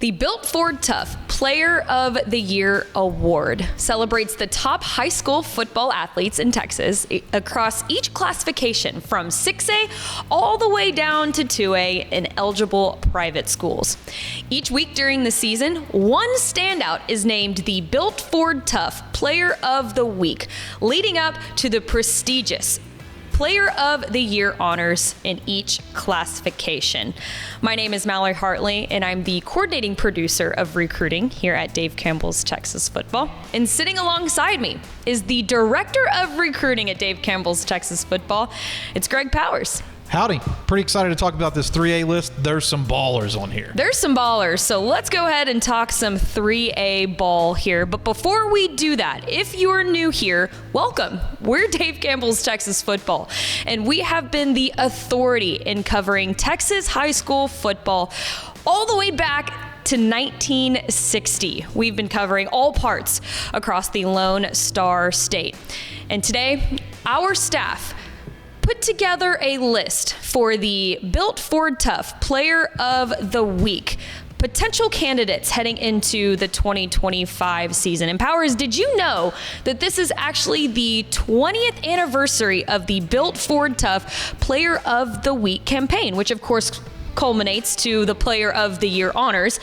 The Built Ford Tough Player of the Year Award celebrates the top high school football athletes in Texas across each classification from 6A all the way down to 2A in eligible private schools. Each week during the season, one standout is named the Built Ford Tough Player of the Week, leading up to the prestigious Player of the Year honors in each classification. My name is Mallory Hartley, and I'm the coordinating producer of recruiting here at Dave Campbell's Texas Football. And sitting alongside me is the director of recruiting at Dave Campbell's Texas Football. It's Greg Powers. Howdy. Pretty excited to talk about this 3A list. There's some ballers on here. There's some ballers, so let's go ahead and talk some 3A ball here. But before we do that, if you're new here, welcome. We're Dave Campbell's Texas Football, and we have been the authority in covering Texas high school football all the way back to 1960. We've been covering all parts across the Lone Star State. And today, our staff put together a list for the Built Ford Tough Player of the Week, potential candidates heading into the 2025 season. And Powers, did you know that this is actually the 20th anniversary of the Built Ford Tough Player of the Week campaign, which of course culminates to the Player of the Year honors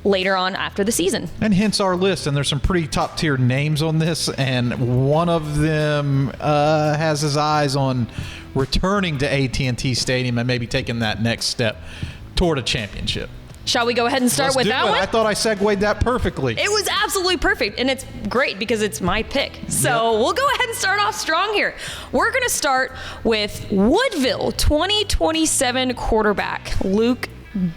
later on after the season. And hence our list, and there's some pretty top tier names on this, and one of them has his eyes on returning to AT&T Stadium and maybe taking that next step toward a championship. Shall we go ahead and start with that one? I thought I segued that perfectly. It was absolutely perfect, and it's great because it's my pick. So We'll go ahead and start off strong here. We're going to start with Woodville 2027 quarterback Luke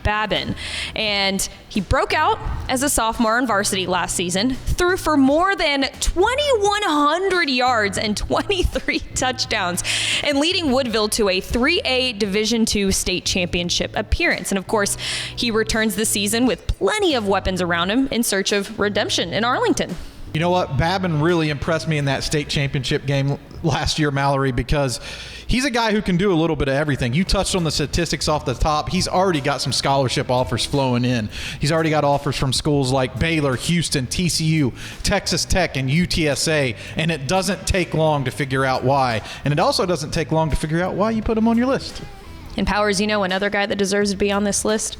Babin, and he broke out as a sophomore in varsity last season, threw for more than 2,100 yards and 23 touchdowns, and leading Woodville to a 3A Division II state championship appearance. And of course, he returns the season with plenty of weapons around him in search of redemption in Arlington. You know what? Babin really impressed me in that state championship game last year, Mallory, because he's a guy who can do a little bit of everything. You touched on the statistics off the top. He's already got some scholarship offers flowing in. He's already got offers from schools like Baylor, Houston, TCU, Texas Tech, and UTSA, and it doesn't take long to figure out why. And it also doesn't take long to figure out why you put him on your list. And Powers, you know another guy that deserves to be on this list?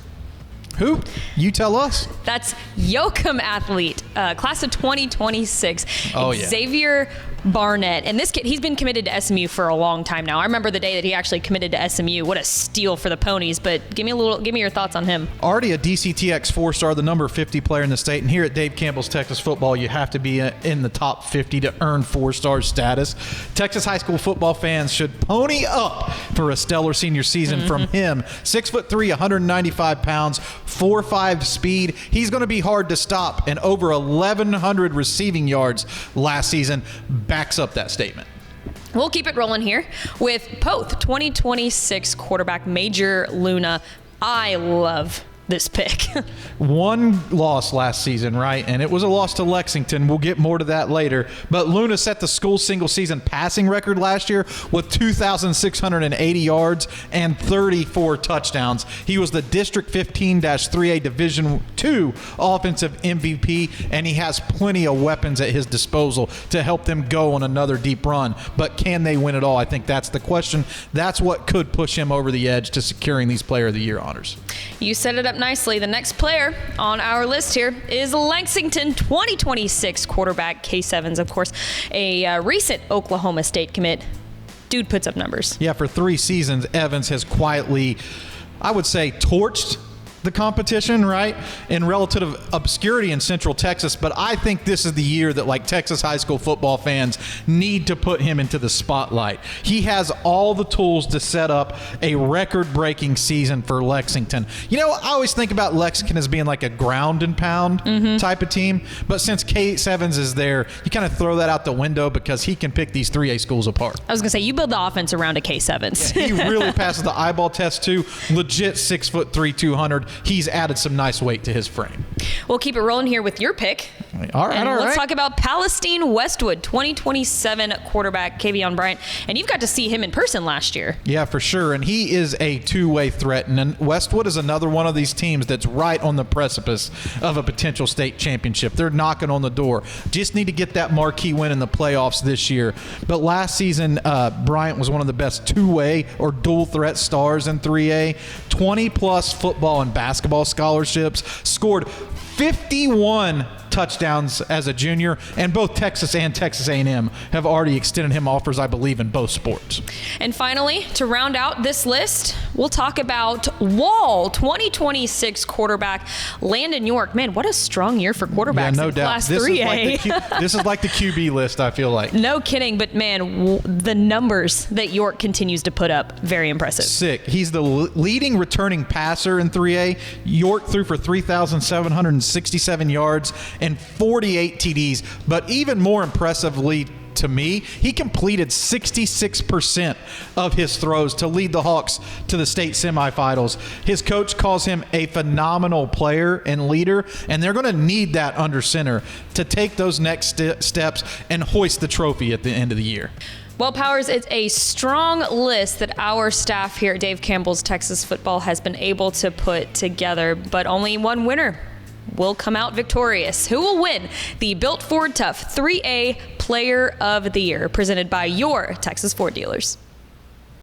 Who? You tell us. That's Yoakum athlete, class of 2026, Oh, yeah. Xavier Barnett. And this kid, he's been committed to SMU for a long time now. I remember the day that he actually committed to SMU. What a steal for the Ponies. But give me your thoughts on him. Already a DCTX 4-star, the number 50 player in the state. And here at Dave Campbell's Texas Football, you have to be in the top 50 to earn 4-star status. Texas high school football fans should pony up for a stellar senior season from him. 6'3", 195 pounds, 4.5 speed. He's going to be hard to stop, and over 1,100 receiving yards last season backs up that statement. We'll keep it rolling here with Poth 2026 quarterback Major Luna. I love this pick. One loss last season, right? And it was a loss to Lexington. We'll get more to that later. But Luna set the school single-season passing record last year with 2,680 yards and 34 touchdowns. He was the District 15-3A Division II offensive MVP, and he has plenty of weapons at his disposal to help them go on another deep run. But can they win it all? I think that's the question. That's what could push him over the edge to securing these Player of the Year honors. You set it up nicely. The next player on our list here is Lexington 2026 quarterback Kase, of course, a recent Oklahoma State commit. Dude puts up numbers. Yeah, for 3 seasons, Evans has quietly, I would say, torched the competition, right, in relative obscurity in Central Texas. But I think this is the year that, like, Texas high school football fans need to put him into the spotlight. He has all the tools to set up a record-breaking season for Lexington. You know, I always think about Lexington as being like a ground and pound type of team. But since Kase Evans is there, you kind of throw that out the window because he can pick these 3A schools apart. I was going to say, you build the offense around a Kase Evans. Yeah, he really passes the eyeball test, too. Legit 6'3", 200. he's added some nice weight to his frame. We'll keep it rolling here with your pick. All right, Let's talk about Palestine Westwood, 2027 quarterback Kavian Bryant. And you've got to see him in person last year. Yeah, for sure. And he is a two-way threat. And Westwood is another one of these teams that's right on the precipice of a potential state championship. They're knocking on the door. Just need to get that marquee win in the playoffs this year. But last season, Bryant was one of the best two-way or dual-threat stars in 3A. 20-plus football and basketball scholarships. Scored 51 touchdowns as a junior, and both Texas and Texas A&M have already extended him offers, I believe, in both sports. And finally, to round out this list, we'll talk about Wall 2026 quarterback Landon York. Man, what a strong year for quarterbacks in Class 3A. This is like the QB list, I feel like. No kidding, but man, the numbers that York continues to put up, very impressive. Sick. He's the leading returning passer in 3A. York threw for 3,767 yards and 48 TDs, but even more impressively to me, he completed 66% of his throws to lead the Hawks to the state semifinals. His coach calls him a phenomenal player and leader, and they're going to need that under center to take those next steps and hoist the trophy at the end of the year. Well, Powers, it's a strong list that our staff here at Dave Campbell's Texas Football has been able to put together, but only one winner will come out victorious. Who will win the Built Ford Tough 3A Player of the Year, presented by your Texas Ford dealers?